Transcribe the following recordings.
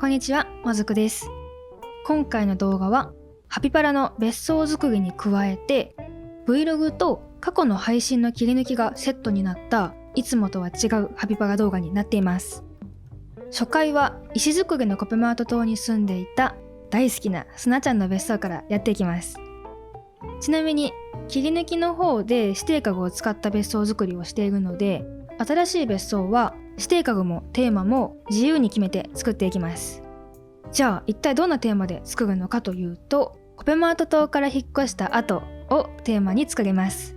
こんにちは、まずくです。今回の動画はハピパラの別荘作りに加えて Vlog と過去の配信の切り抜きがセットになったいつもとは違うハピパラ動画になっています。初回は石造りのコペマート島に住んでいた大好きなスナちゃんの別荘からやっていきます。ちなみに切り抜きの方で指定家具を使った別荘作りをしているので、新しい別荘は指定家具もテーマも自由に決めて作っていきます。じゃあ一体どんなテーマで作るのかというと、コペマート島から引っ越した後をテーマに作ります。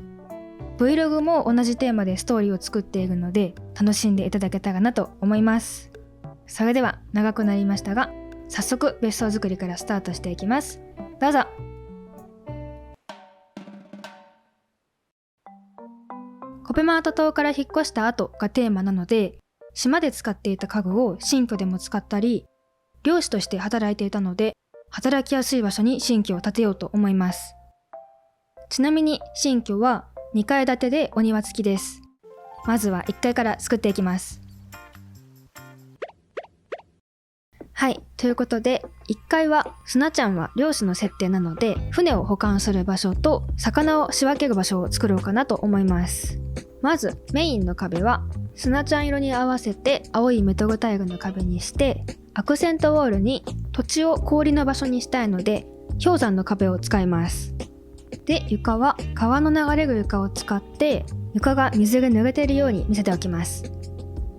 Vlog も同じテーマでストーリーを作っているので楽しんでいただけたらなと思います。それでは長くなりましたが、早速別荘作りからスタートしていきます。どうぞ。コペマート島から引っ越した後がテーマなので、島で使っていた家具を新居でも使ったり、漁師として働いていたので働きやすい場所に新居を建てようと思います。ちなみに新居は2階建てでお庭付きです。まずは1階から作っていきます。はい、ということで1階はスナちゃんは漁師の設定なので、船を保管する場所と魚を仕分ける場所を作ろうかなと思います。まずメインの壁はスナちゃん色に合わせて青いメトロタイルの壁にして、アクセントウォールに土地を氷の場所にしたいので氷山の壁を使います。で、床は川の流れる床を使って床が水で濡れているように見せておきます。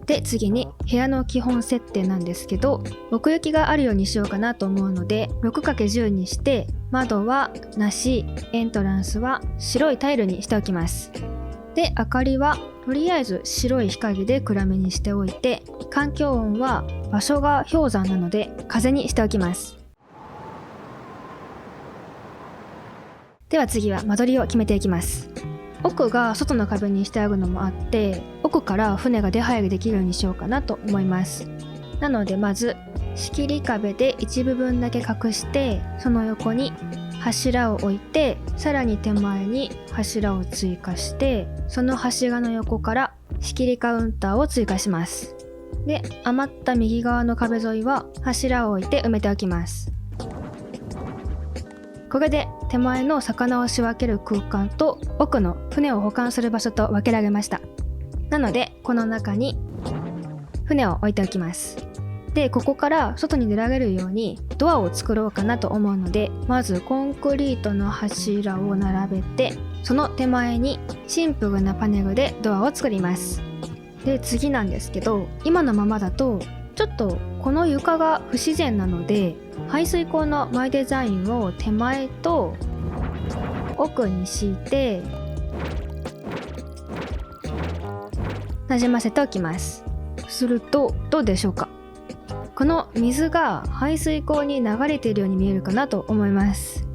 で、次に部屋の基本設定なんですけど、奥行きがあるようにしようかなと思うので 6×10 にして、窓はなし、エントランスは白いタイルにしておきます。で、明かりはとりあえず白い光で暗めにしておいて、環境音は場所が氷山なので風にしておきます。では次は間取りを決めていきます。奥が外の壁にしてあるのもあって、奥から船が出入りできるようにしようかなと思います。なのでまず仕切り壁で一部分だけ隠して、その横に柱を置いて、さらに手前に柱を追加して、その柱の横から仕切りカウンターを追加します。で、余った右側の壁沿いは柱を置いて埋めておきます。これで手前の魚を仕分ける空間と奥の船を保管する場所と分けられました。なのでこの中に船を置いておきます。で、ここから外に出られるようにドアを作ろうかなと思うので、まずコンクリートの柱を並べて、その手前にシンプルなパネルでドアを作ります。で、次なんですけど、今のままだとちょっとこの床が不自然なので、排水口の前デザインを手前と奥に敷いてなじませておきます。するとどうでしょうか。この水が排水口に流れているように見えるかなと思います。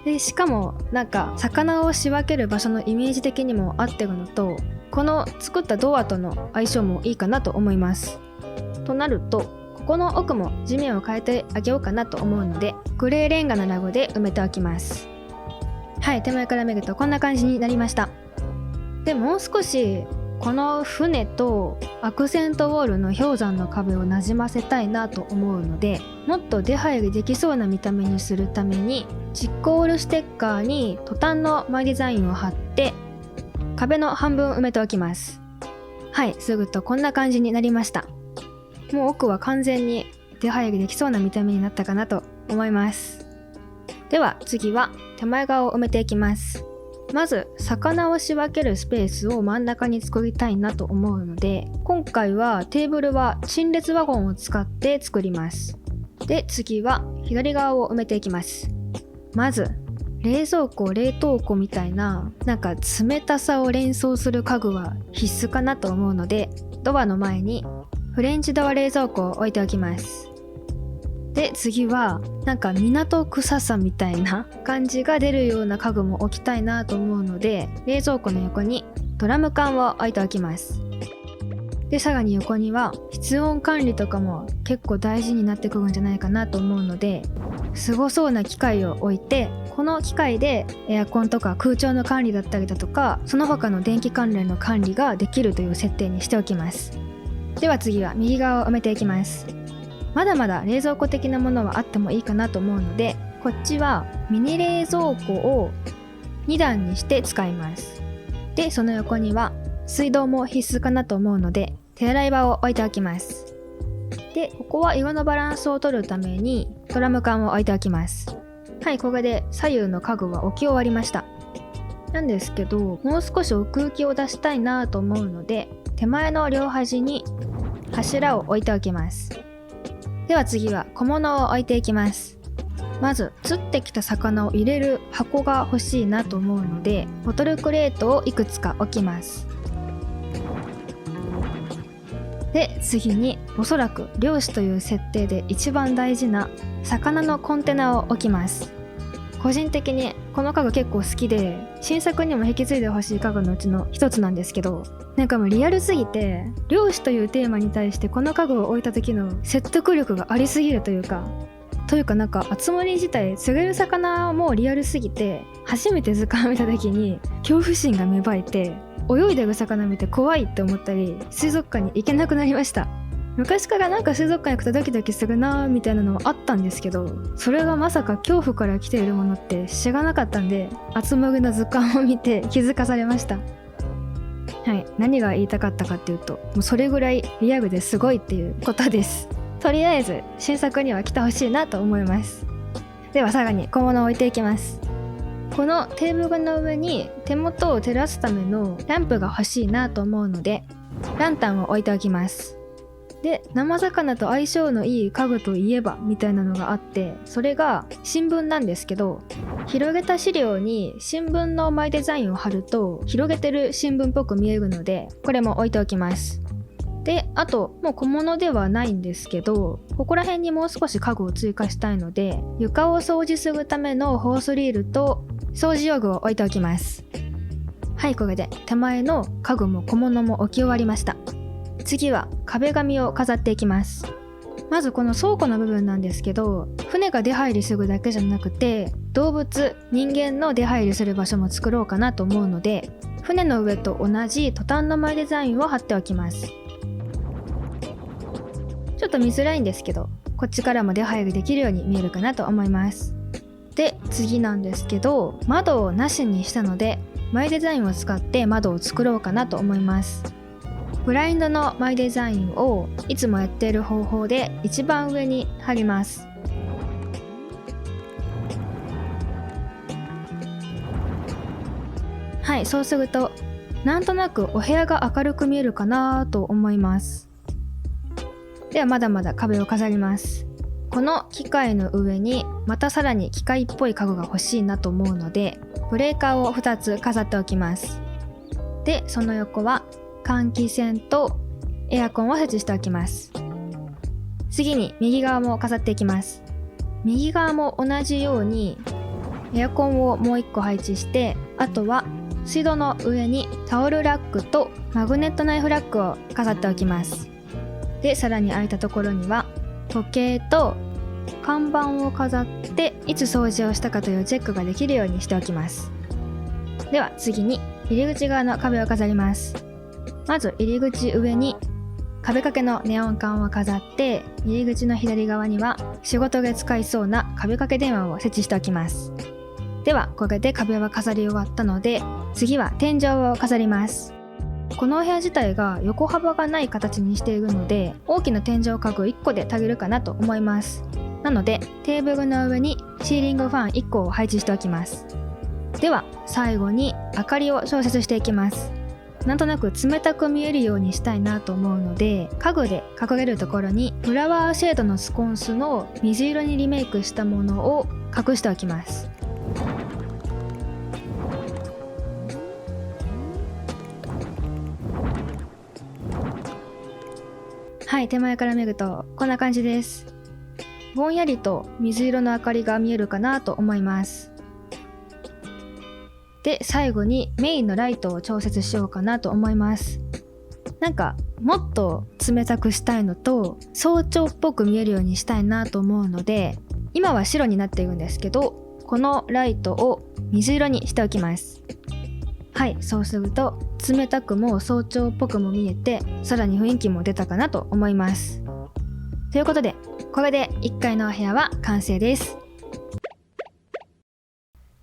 で、しかもなんか魚を仕分ける場所のイメージ的にも合ってるのと、この作ったドアとの相性もいいかなと思います。となると、ここの奥も地面を変えてあげようかなと思うので、グレーレンガのラグで埋めておきます。はい、手前から見るとこんな感じになりました。で、もう少しこの船とアクセントウォールの氷山の壁をなじませたいなと思うので、もっと出入りできそうな見た目にするために実行ウォールステッカーにトタンの前デザインを貼って壁の半分埋めておきます。はい、すぐとこんな感じになりました。もう奥は完全に出入りできそうな見た目になったかなと思います。では次は手前側を埋めていきます。まず魚を仕分けるスペースを真ん中に作りたいなと思うので、今回はテーブルは陳列ワゴンを使って作ります。で、次は左側を埋めていきます。まず冷蔵庫、冷凍庫みたいななんか冷たさを連想する家具は必須かなと思うので、ドアの前にフレンチドア冷蔵庫を置いておきます。で、次はなんか港臭さみたいな感じが出るような家具も置きたいなと思うので、冷蔵庫の横にドラム缶を置いておきます。で、さらに横には室温管理とかも結構大事になってくるんじゃないかなと思うので、すごそうな機械を置いて、この機械でエアコンとか空調の管理だったりだとか、その他の電気関連の管理ができるという設定にしておきます。では次は右側を埋めていきます。まだまだ冷蔵庫的なものはあってもいいかなと思うので、こっちはミニ冷蔵庫を2段にして使います。で、その横には水道も必須かなと思うので手洗い場を置いておきます。で、ここは色のバランスを取るためにドラム缶を置いておきます。はい、これで左右の家具は置き終わりました。なんですけど、もう少し奥行きを出したいなと思うので、手前の両端に柱を置いておきます。では次は小物を置いていきます。まず釣ってきた魚を入れる箱が欲しいなと思うので、ボトルクレートをいくつか置きます。で、次におそらく漁師という設定で一番大事な魚のコンテナを置きます。個人的にこの家具結構好きで、新作にも引き継いでほしい家具のうちの一つなんですけど、なんかもうリアルすぎて、漁師というテーマに対してこの家具を置いた時の説得力がありすぎるというかなんか熱盛自体釣れる魚もリアルすぎて、初めて図鑑を見た時に恐怖心が芽生えて、泳いでる魚見て怖いって思ったり、水族館に行けなくなりました。昔からなんか水族館行くとドキドキするなーみたいなのはあったんですけど、それがまさか恐怖から来ているものって知らなかったんで、熱盛の図鑑を見て気づかされました。はい、何が言いたかったかっていうと、もうそれぐらいリアルですごいっていうことです。とりあえず新作には来てほしいなと思います。ではさらに小物を置いていきます。このテーブルの上に手元を照らすためのランプが欲しいなと思うので、ランタンを置いておきます。で、生魚と相性のいい家具といえばみたいなのがあって、それが新聞なんですけど、広げた資料に新聞のマイデザインを貼ると広げてる新聞っぽく見えるので、これも置いておきます。で、あともう小物ではないんですけど、ここら辺にもう少し家具を追加したいので、床を掃除するためのホースリールと掃除用具を置いておきます。はい、これで手前の家具も小物も置き終わりました。次は壁紙を飾っていきます。まずこの倉庫の部分なんですけど、船が出入りするだけじゃなくて、動物、人間の出入りする場所も作ろうかなと思うので、船の上と同じトタンのマイデザインを貼っておきます。ちょっと見づらいんですけど、こっちからも出入りできるように見えるかなと思います。で、次なんですけど、窓をなしにしたので、マイデザインを使って窓を作ろうかなと思います。ブラインドのマイデザインをいつもやっている方法で一番上に貼ります。はい、そうするとなんとなくお部屋が明るく見えるかなと思います。ではまだまだ壁を飾ります。この機械の上にまたさらに機械っぽい家具が欲しいなと思うので、ブレーカーを2つ飾っておきます。で、その横は換気扇とエアコンを設置しておきます。次に右側も飾っていきます。右側も同じようにエアコンをもう1個配置して、あとは水道の上にタオルラックとマグネットナイフラックを飾っておきます。で、さらに空いたところには時計と看板を飾って、いつ掃除をしたかというチェックができるようにしておきます。では次に入り口側の壁を飾ります。まず入り口上に壁掛けのネオン管を飾って、入り口の左側には仕事で使いそうな壁掛け電話を設置しておきます。ではこれで壁は飾り終わったので、次は天井を飾ります。このお部屋自体が横幅がない形にしているので、大きな天井家具1個で足りるかなと思います。なのでテーブルの上にシーリングファン1個を配置しておきます。では最後に明かりを調節していきます。なんとなく冷たく見えるようにしたいなと思うので、家具で隠れるところにフラワーシェードのスコンスの水色にリメイクしたものを隠しておきます。はい、手前から見るとこんな感じです。ぼんやりと水色の明かりが見えるかなと思います。で、最後にメインのライトを調節しようかなと思います。なんかもっと冷たくしたいのと、早朝っぽく見えるようにしたいなと思うので、今は白になっているんですけど、このライトを水色にしておきます。はい、そうすると冷たくも早朝っぽくも見えて、さらに雰囲気も出たかなと思います。ということでこれで1階のお部屋は完成です。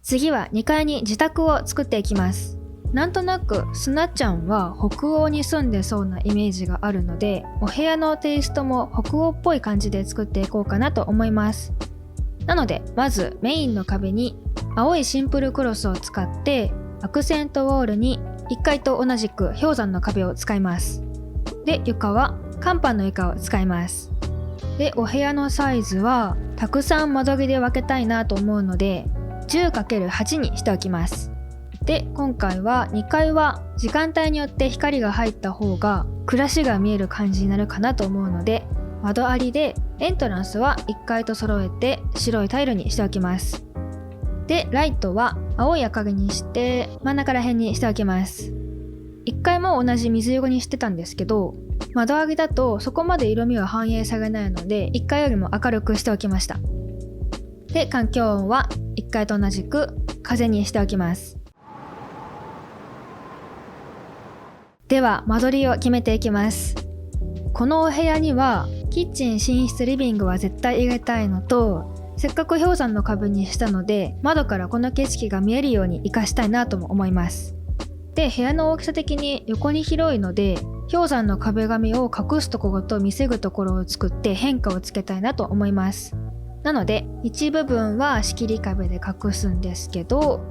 次は2階に自宅を作っていきます。なんとなくすなちゃんは北欧に住んでそうなイメージがあるので、お部屋のテイストも北欧っぽい感じで作っていこうかなと思います。なのでまずメインの壁に青いシンプルクロスを使ってアクセントウォールに1階と同じく氷山の壁を使います。で、床は乾板の床を使います。で、お部屋のサイズはたくさん間取りで分けたいなと思うので 10×8 にしておきます。で、今回は2階は時間帯によって光が入った方が暮らしが見える感じになるかなと思うので、窓ありでエントランスは1階と揃えて白いタイルにしておきます。で、ライトは青い明かりにして真ん中ら辺にしておきます。1階も同じ水色にしてたんですけど、窓ありだとそこまで色味は反映されないので1階よりも明るくしておきました。で、環境音は1階と同じく風にしておきます。では間取りを決めていきます。このお部屋にはキッチン、寝室、リビングは絶対入れたいのと、せっかく氷山の壁にしたので窓からこの景色が見えるように活かしたいなとも思います。で、部屋の大きさ的に横に広いので氷山の壁紙を隠すところと見せるところを作って変化をつけたいなと思います。なので一部分は仕切り壁で隠すんですけど、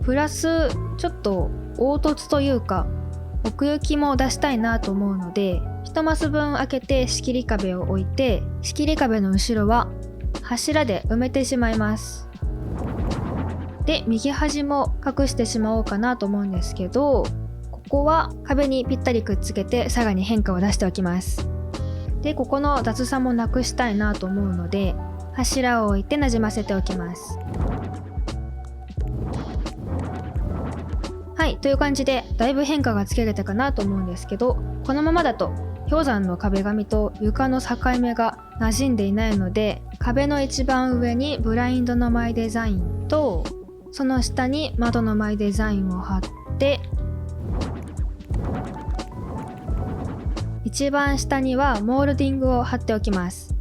プラスちょっと凹凸というか奥行きも出したいなと思うので、1マス分開けて仕切り壁を置いて、仕切り壁の後ろは柱で埋めてしまいます。で、右端も隠してしまおうかなと思うんですけど、ここは壁にぴったりくっつけてさらに変化を出しておきます。で、ここの雑さもなくしたいなと思うので柱を置いてなじませておきます。はい、という感じでだいぶ変化がつけれたかなと思うんですけど、このままだと氷山の壁紙と床の境目が馴染んでいないので、壁の一番上にブラインドのマイデザインとその下に窓のマイデザインを貼って、一番下にはモールディングを貼っておきます。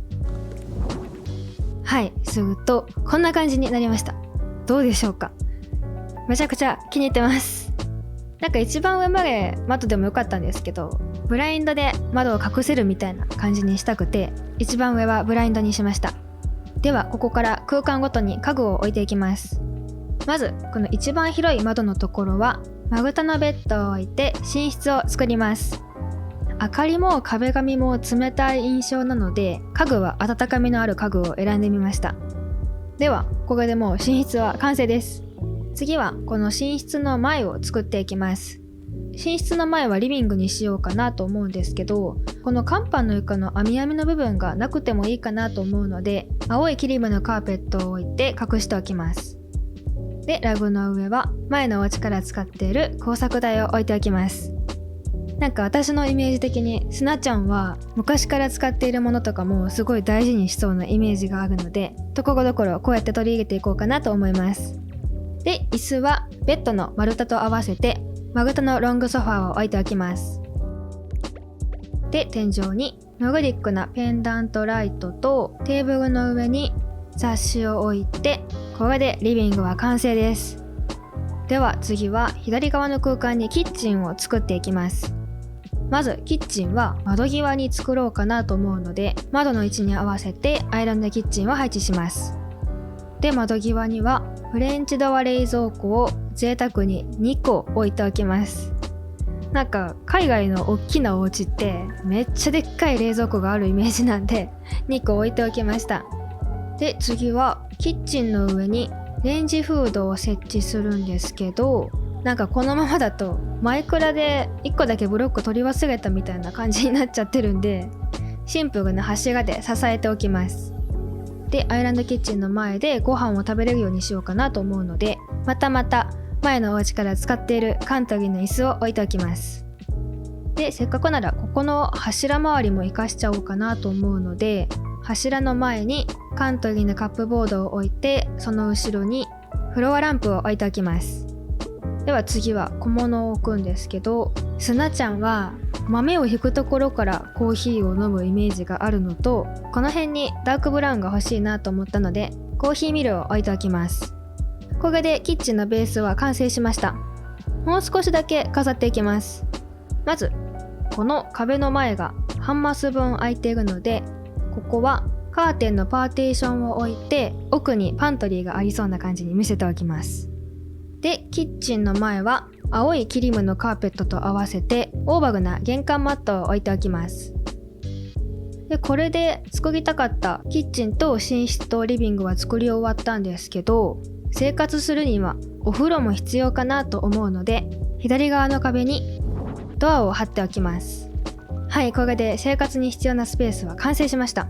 はい、するとこんな感じになりました。どうでしょうか。めちゃくちゃ気に入ってます。なんか一番上まで窓でもよかったんですけど、ブラインドで窓を隠せるみたいな感じにしたくて一番上はブラインドにしました。ではここから空間ごとに家具を置いていきます。まずこの一番広い窓のところは真蓋のベッドを置いて寝室を作ります。明かりも壁紙も冷たい印象なので、家具は温かみのある家具を選んでみました。ではこれでもう寝室は完成です。次はこの寝室の前を作っていきます。寝室の前はリビングにしようかなと思うんですけど、この乾板の床の網網の部分がなくてもいいかなと思うので、青いキリムのカーペットを置いて隠しておきます。で、ラグの上は前のお家から使っている工作台を置いておきます。なんか私のイメージ的にすなちゃんは昔から使っているものとかもすごい大事にしそうなイメージがあるので、ところどころこうやって取り入れていこうかなと思います。で、椅子はベッドの丸太と合わせて丸太のロングソファーを置いておきます。で、天井にノルディックなペンダントライトとテーブルの上に雑誌を置いて、これでリビングは完成です。では次は左側の空間にキッチンを作っていきます。まずキッチンは窓際に作ろうかなと思うので、窓の位置に合わせてアイランドキッチンを配置します。で、窓際にはフレンチドア冷蔵庫を贅沢に2個置いておきます。なんか海外の大きなお家ってめっちゃでっかい冷蔵庫があるイメージなんで2個置いておきました。で、次はキッチンの上にレンジフードを設置するんですけど、なんかこのままだとマイクラで1個だけブロック取り忘れたみたいな感じになっちゃってるんで、シンプルな柱で支えておきます。で、アイランドキッチンの前でご飯を食べれるようにしようかなと思うので、また前のお家から使っているカントリーの椅子を置いておきます。で、せっかくならここの柱周りも活かしちゃおうかなと思うので、柱の前にカントリーのカップボードを置いて、その後ろにフロアランプを置いておきます。では次は小物を置くんですけど、すなちゃんは豆を引くところからコーヒーを飲むイメージがあるのと、この辺にダークブラウンが欲しいなと思ったのでコーヒーミルを置いておきます。これでキッチンのベースは完成しました。もう少しだけ飾っていきます。まずこの壁の前が半マス分空いているので、ここはカーテンのパーテーションを置いて奥にパントリーがありそうな感じに見せておきます。で、キッチンの前は青いキリムのカーペットと合わせてオーバルな玄関マットを置いておきます。で、これで作りたかったキッチンと寝室とリビングは作り終わったんですけど、生活するにはお風呂も必要かなと思うので、左側の壁にドアを貼っておきます。はい、これで生活に必要なスペースは完成しました。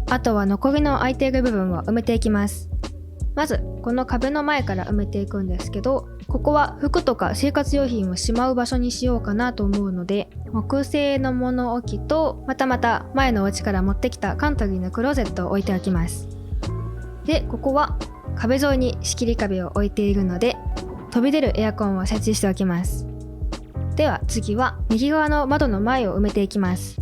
あとは残りの空いている部分を埋めていきます。まずこの壁の前から埋めていくんですけど、ここは服とか生活用品をしまう場所にしようかなと思うので、木製の物置とまた前のお家から持ってきたカントリーのクローゼットを置いておきます。で、ここは壁沿いに仕切り壁を置いているので、飛び出るエアコンを設置しておきます。では次は右側の窓の前を埋めていきます。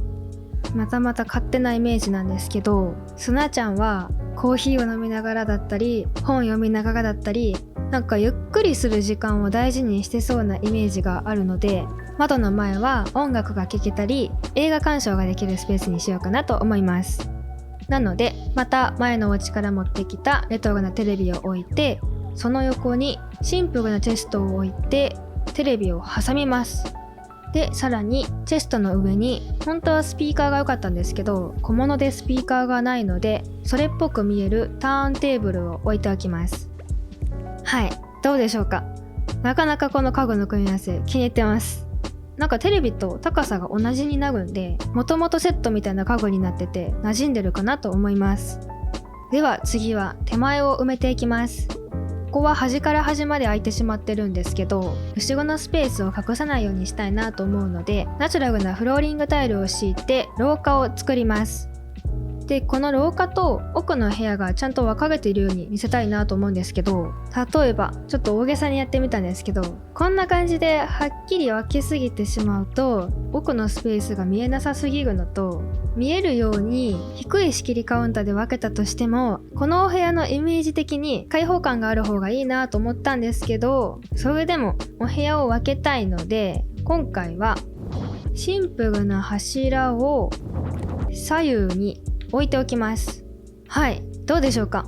また勝手なイメージなんですけど、スナちゃんはコーヒーを飲みながらだったり本読みながらだったり、なんかゆっくりする時間を大事にしてそうなイメージがあるので、窓の前は音楽が聴けたり映画鑑賞ができるスペースにしようかなと思います。なのでまた前のお家から持ってきたレトロなテレビを置いて、その横にシンプルなチェストを置いてテレビを挟みます。で、さらにチェストの上に本当はスピーカーが良かったんですけど、小物でスピーカーがないのでそれっぽく見えるターンテーブルを置いておきます。はい、どうでしょうか。なかなかこの家具の組み合わせ気に入ってます。なんかテレビと高さが同じになるんで、もともとセットみたいな家具になってて馴染んでるかなと思います。では次は手前を埋めていきます。ここは端から端まで空いてしまってるんですけど、後ろのスペースを隠さないようにしたいなと思うので、ナチュラルなフローリングタイルを敷いて廊下を作ります。で、この廊下と奥の部屋がちゃんと分かれているように見せたいなと思うんですけど、例えばちょっと大げさにやってみたんですけど、こんな感じではっきり分けすぎてしまうと奥のスペースが見えなさすぎるのと、見えるように低い仕切りカウンターで分けたとしても、このお部屋のイメージ的に開放感がある方がいいなと思ったんですけど、それでもお部屋を分けたいので、今回はシンプルな柱を左右に置いておきます。はい、どうでしょうか。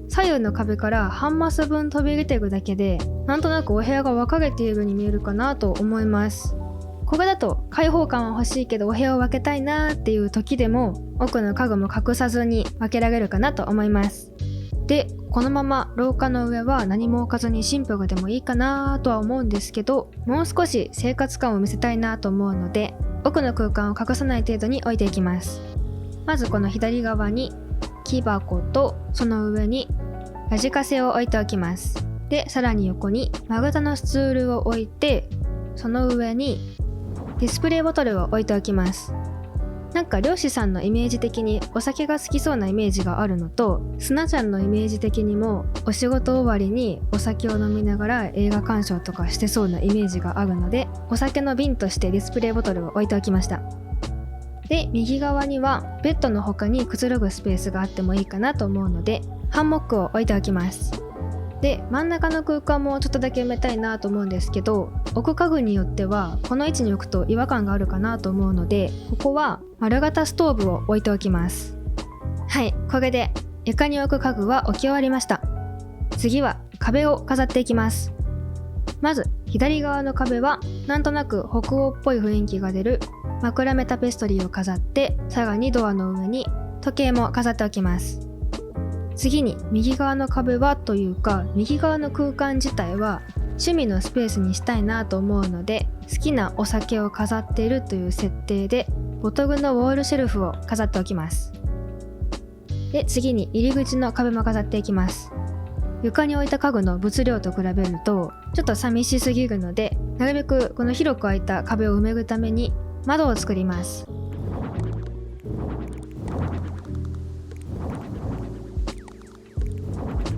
左右の壁から半マス分飛び出ているだけで、なんとなくお部屋が分かれているように見えるかなと思います。これだと開放感は欲しいけどお部屋を分けたいなーっていう時でも、奥の家具も隠さずに分けられるかなと思います。で、このまま廊下の上は何も置かずにシンプルでもいいかなとは思うんですけど、もう少し生活感を見せたいなと思うので、奥の空間を隠さない程度に置いていきます。まずこの左側に木箱とその上にラジカセを置いておきます。で、さらに横に丸太のスツールを置いて、その上にディスプレイボトルを置いておきます。なんか漁師さんのイメージ的にお酒が好きそうなイメージがあるのと、スナちゃんのイメージ的にもお仕事終わりにお酒を飲みながら映画鑑賞とかしてそうなイメージがあるので、お酒の瓶としてディスプレイボトルを置いておきました。で、右側にはベッドの他にくつろぐスペースがあってもいいかなと思うので、ハンモックを置いておきます。で、真ん中の空間もちょっとだけ埋めたいなと思うんですけど、置く家具によってはこの位置に置くと違和感があるかなと思うので、ここは丸型ストーブを置いておきます。はい、これで床に置く家具は置き終わりました。次は壁を飾っていきます。まず左側の壁はなんとなく北欧っぽい雰囲気が出る枕目タペストリーを飾って、さらにドアの上に時計も飾っておきます。次に右側の壁はというか、右側の空間自体は趣味のスペースにしたいなと思うので、好きなお酒を飾っているという設定でボトルのウォールシェルフを飾っておきます。で、次に入り口の壁も飾っていきます。床に置いた家具の物量と比べるとちょっと寂しすぎるので、なるべくこの広く空いた壁を埋めるために窓を作ります。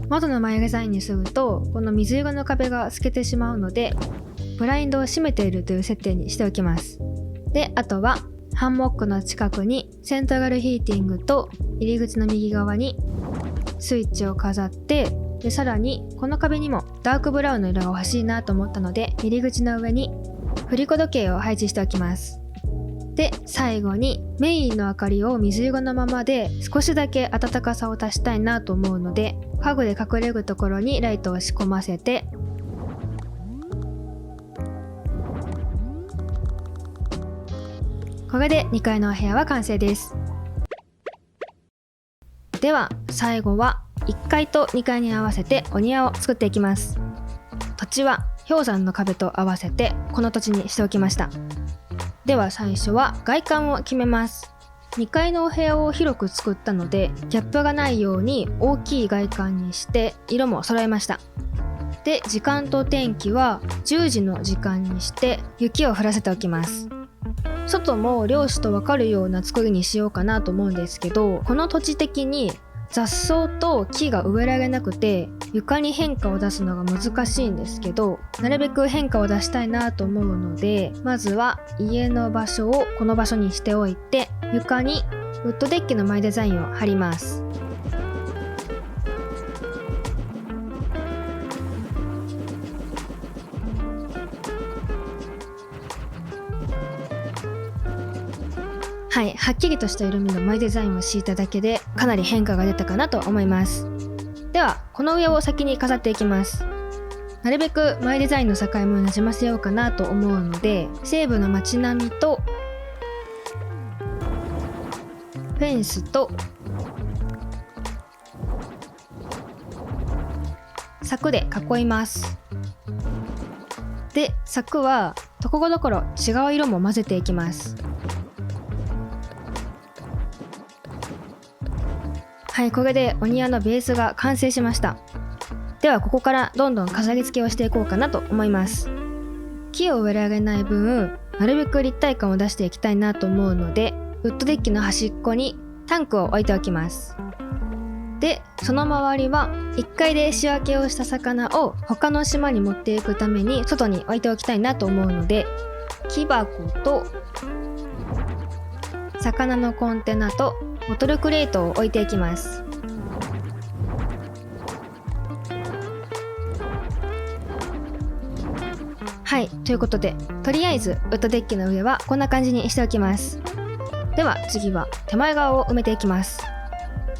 窓の前デザインにするとこの水色の壁が透けてしまうので、ブラインドを閉めているという設定にしておきます。で、あとはハンモックの近くにセントラルヒーティングと入り口の右側にスイッチを飾って、でさらにこの壁にもダークブラウンの色が欲しいなと思ったので、入り口の上に振り子時計を配置しておきます。で、最後にメインの明かりを水色のままで少しだけ暖かさを足したいなと思うので、家具で隠れるところにライトを仕込ませて、これで2階のお部屋は完成です。では最後は1階と2階に合わせてお庭を作っていきます。土地は氷山の壁と合わせてこの土地にしておきました。では最初は外観を決めます。2階のお部屋を広く作ったのでギャップがないように大きい外観にして色も揃えました。で、時間と天気は10時の時間にして雪を降らせておきます。外も漁師と分かるような作りにしようかなと思うんですけど、この土地的に雑草と木が植えられなくて床に変化を出すのが難しいんですけど、なるべく変化を出したいなと思うので、まずは家の場所をこの場所にしておいて、床にウッドデッキのマイデザインを貼ります。はい、はっきりとした色味のマイデザインを敷いただけでかなり変化が出たかなと思います。ではこの上を先に飾っていきます。なるべくマイデザインの境目をなじませようかなと思うので、西部の街並みとフェンスと柵で囲います。で、柵はところどころ違う色も混ぜていきます。はい、これでお庭のベースが完成しました。ではここからどんどん飾り付けをしていこうかなと思います。木を植えられない分、なるべく立体感を出していきたいなと思うので、ウッドデッキの端っこにタンクを置いておきます。で、その周りは1階で仕分けをした魚を他の島に持っていくために外に置いておきたいなと思うので、木箱と魚のコンテナとボトルクレートを置いていきます。はい、ということでとりあえずウッドデッキの上はこんな感じにしておきます。では次は手前側を埋めていきます。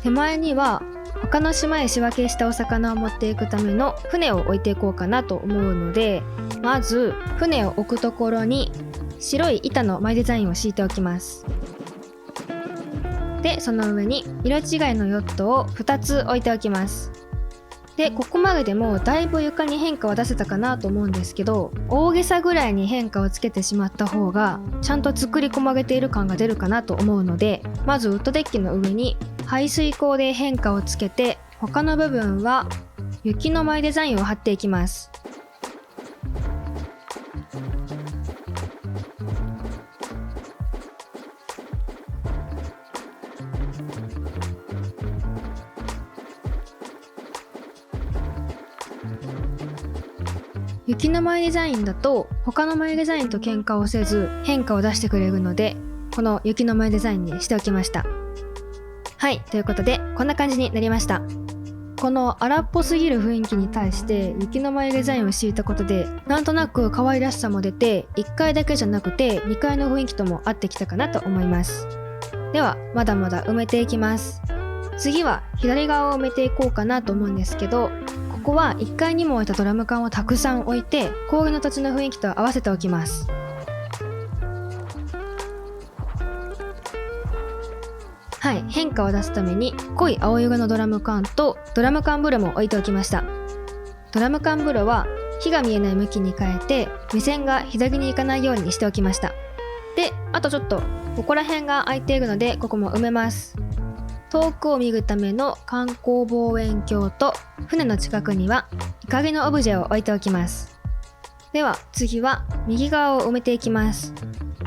手前には他の島へ仕分けしたお魚を持っていくための船を置いていこうかなと思うので、まず船を置くところに白い板のマイデザインを敷いておきます。で、その上に色違いのヨットを2つ置いておきます。で、ここまででもだいぶ床に変化は出せたかなと思うんですけど、大げさぐらいに変化をつけてしまった方がちゃんと作り込まれている感が出るかなと思うので、まずウッドデッキの上に排水口で変化をつけて、他の部分は雪のマイデザインを貼っていきます。雪のマイデザインだと他のマイデザインと喧嘩をせず変化を出してくれるので、この雪のマイデザインにしておきました。はい、ということでこんな感じになりました。この荒っぽすぎる雰囲気に対して雪のマイデザインを敷いたことで、なんとなく可愛らしさも出て、1階だけじゃなくて2階の雰囲気とも合ってきたかなと思います。ではまだまだ埋めていきます。次は左側を埋めていこうかなと思うんですけど、ここは1階にも置いたドラム缶をたくさん置いて、氷の土地の雰囲気と合わせておきます。はい、変化を出すために濃い青色のドラム缶とドラム缶風呂も置いておきました。ドラム缶風呂は火が見えない向きに変えて、目線が左に行かないようにしておきました。で、あとちょっとここら辺が空いているのでここも埋めます。遠くを見るための観光望遠鏡と船の近くには光のオブジェを置いておきます。では次は右側を埋めていきます。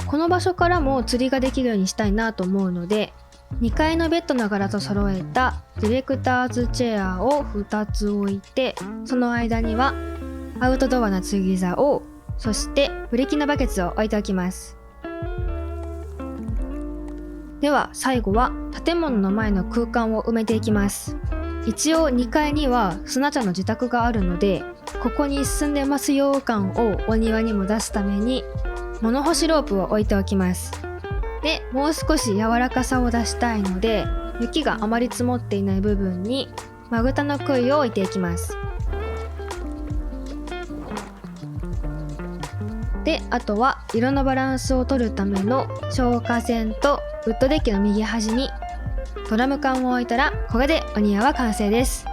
この場所からも釣りができるようにしたいなと思うので、2階のベッドの柄と揃えたディレクターズチェアを2つ置いて、その間にはアウトドアな釣り竿、そしてブレキのバケツを置いておきます。では最後は建物の前の空間を埋めていきます。一応2階にはすなちゃんの自宅があるので、ここに住んでますよ感をお庭にも出すために物干しロープを置いておきます。で、もう少し柔らかさを出したいので、雪があまり積もっていない部分にマグタの杭を置いていきます。で、あとは色のバランスを取るための消火栓とウッドデッキの右端にドラム缶を置いたら、これでお庭は完成です。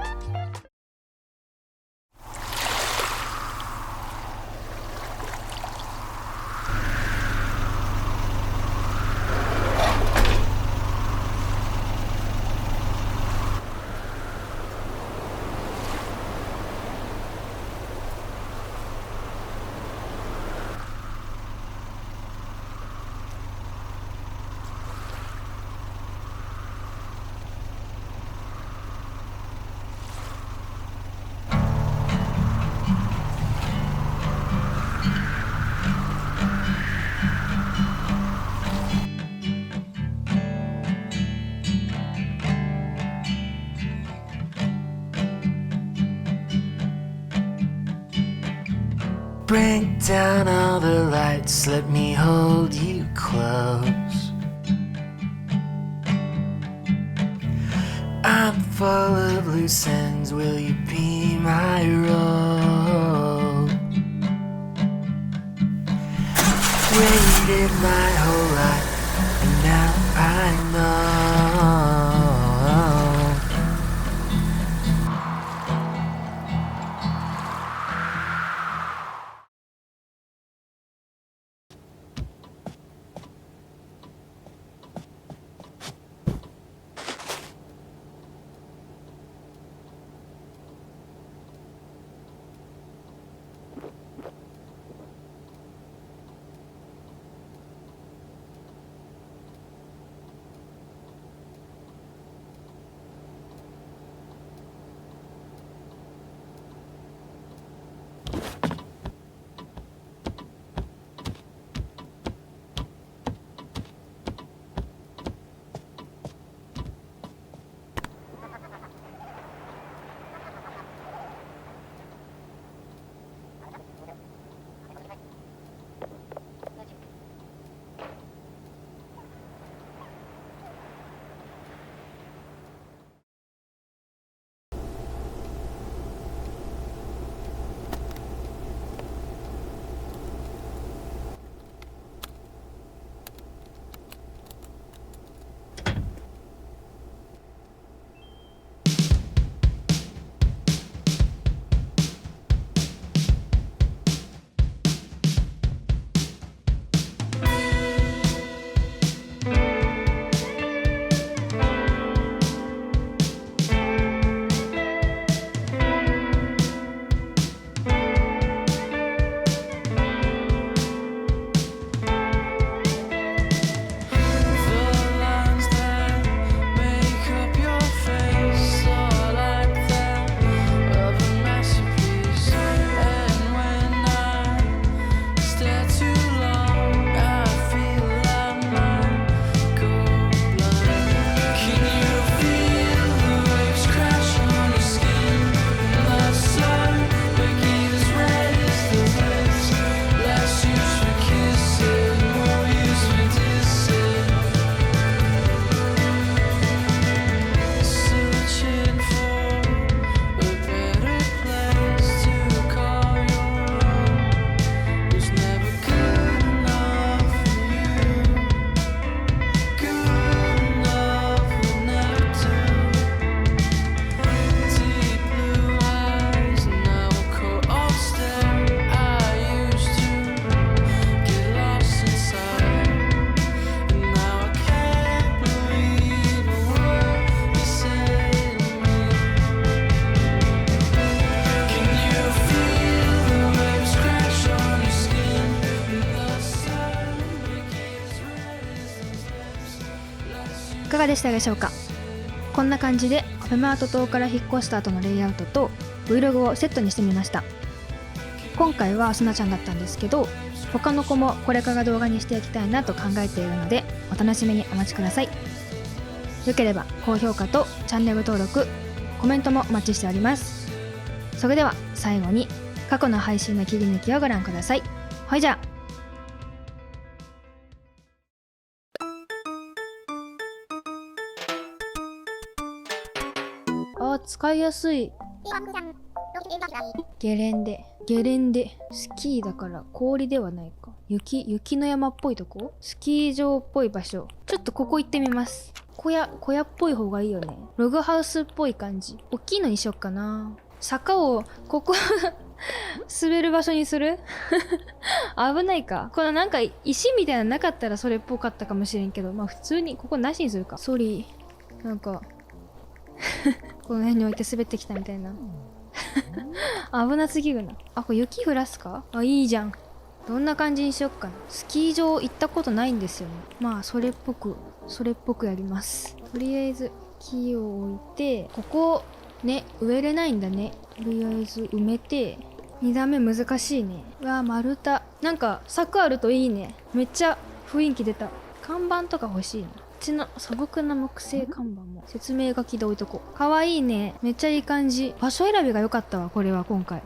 Break down all the lights, let me hold you close. I'm full of loose ends, will you be my rope? Waited my whole life, and now I know.いかがでしたでしょうか。こんな感じでコペマート島から引っ越した後のレイアウトと Vlog をセットにしてみました。今回はすなちゃんだったんですけど、他の子もこれから動画にしていきたいなと考えているので、お楽しみにお待ちください。よければ高評価とチャンネル登録、コメントもお待ちしております。それでは最後に過去の配信の切り抜きをご覧ください。ほいじゃあ。使いやすい。ゲレンデスキーだから氷ではないか。雪の山っぽいとこ、スキー場っぽい場所。ちょっとここ行ってみます。小屋っぽい方がいいよね。ログハウスっぽい感じ。大きいのにしよっかな。坂をここ滑る場所にする危ないか。このなんか石みたいなのなかったらそれっぽかったかもしれんけど、まあ普通にここなしにするか。ソリーなんかこの辺に置いて滑ってきたみたいな危なすぎるな。あ、これ雪降らすか。あ、いいじゃん。どんな感じにしよっかな。スキー場行ったことないんですよね。まあそれっぽくやります。とりあえず木を置いて、ここね、植えれないんだね。とりあえず埋めて。2段目難しいね。うわ、丸太。なんか柵あるといいね。めっちゃ雰囲気出た。看板とか欲しいな。うちの素朴な木製看板も説明書きで置いとこう。かわいいね。めっちゃいい感じ。場所選びが良かったわ、これは今回。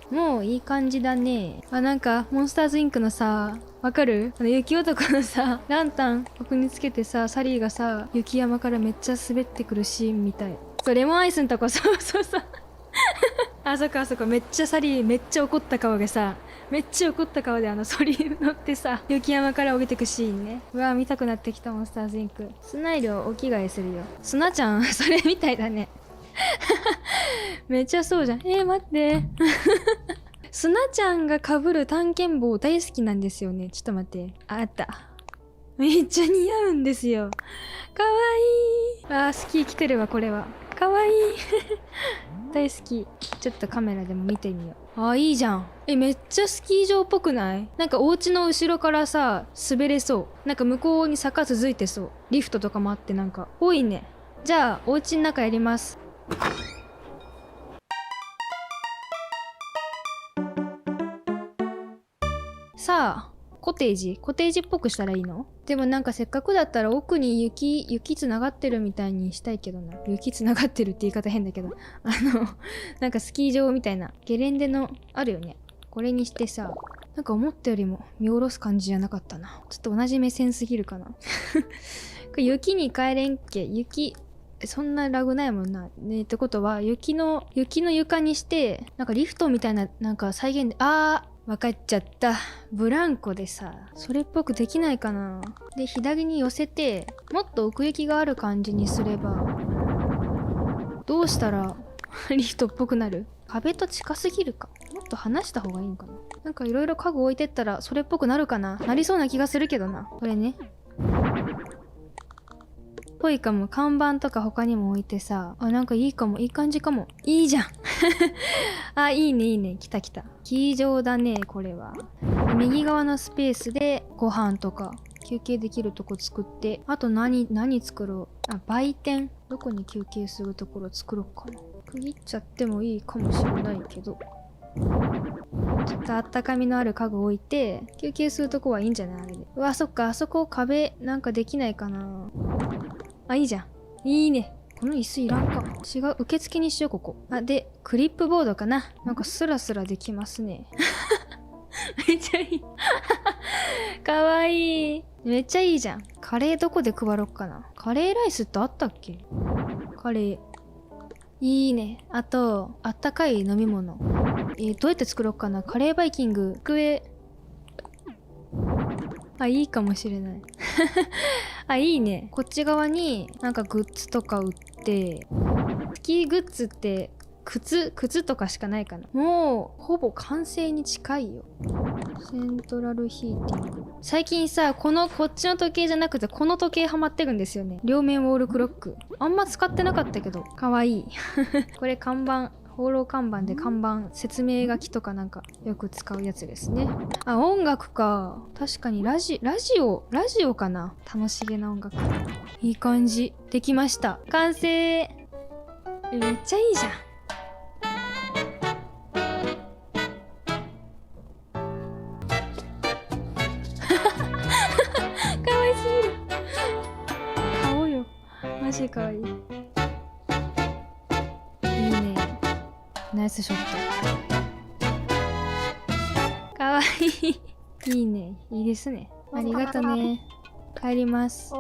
もういい感じだね。あ、なんかモンスターズインクのさ、わかる？雪男のさ、ランタンここにつけてさ、サリーがさ、雪山からめっちゃ滑ってくるシーンみたい。そう、レモンアイスのとこ、そうあそこめっちゃサリーめっちゃ怒った顔でさ、めっちゃ怒った顔でソリー乗ってさ、雪山から降りてくシーンね。うわ、見たくなってきた。モンスターズインク。砂色お着替えするよ。砂ちゃんそれみたいだねめっちゃそうじゃん。待って砂ちゃんが被る探検帽大好きなんですよね。ちょっと待って。あった。めっちゃ似合うんですよ。かわいい。スキー来てるわ、これは。かわいい大好き。ちょっとカメラでも見てみよう。いいじゃん。めっちゃスキー場っぽくない？なんかお家の後ろからさ、滑れそう。なんか向こうに坂続いてそう。リフトとかもあってなんか、多いね。じゃあ、お家の中やります。さあ、コテージっぽくしたらいいの？でもなんかせっかくだったら奥に雪つながってるみたいにしたいけどな。雪つながってるって言い方変だけど。なんかスキー場みたいなゲレンデのあるよね。これにしてさ、なんか思ったよりも見下ろす感じじゃなかったな。ちょっと同じ目線すぎるかな。これ雪に帰れんけ。そんなラグないもんな。ね、ってことは雪の床にして、なんかリフトみたいな、なんか再現で、わかっちゃった。ブランコでさ、それっぽくできないかな。で、左に寄せて、もっと奥行きがある感じにすれば、どうしたらリフトっぽくなる？壁と近すぎるか。もっと離した方がいいのかな。なんかいろいろ家具置いてったらそれっぽくなるかな。なりそうな気がするけどな。これね。ぽいかも。看板とか他にも置いてさ、なんかいいかも。いい感じかも。いいじゃんいいね。来た。スキー場だね、これは。右側のスペースでご飯とか休憩できるとこ作って、あと何作ろう。売店。どこに休憩するところ作ろうかな。区切っちゃってもいいかもしれないけど、ちょっとあったかみのある家具置いて休憩するとこはいいんじゃない？あれで。うわ、そっか。あそこ壁なんかできないかな。いいじゃん。いいね。この椅子いらんか。違う。受付にしよう、ここ。で、クリップボードかな。なんかスラスラできますね。めっちゃいい。かわいい。めっちゃいいじゃん。カレーどこで配ろっかな。カレーライスってあったっけ？カレー。いいね。あと、あったかい飲み物。どうやって作ろうかな。カレーバイキング。机。いいかもしれない。いいね。こっち側になんかグッズとか売って、スキーグッズって靴とかしかないかな。もうほぼ完成に近いよ。セントラルヒーティング。最近さ、こっちの時計じゃなくてこの時計ハマってるんですよね。両面ウォールクロック。あんま使ってなかったけどかわいいこれ看板、放浪看板で看板説明書きとかなんかよく使うやつですね。音楽か。確かにラジオかな。楽しげな音楽。いい感じ。できました。完成。めっちゃいいじゃん。しいかわいい。いいね。ナイスショット。かわいい。いいね。いいですね。ありがとね。帰ります。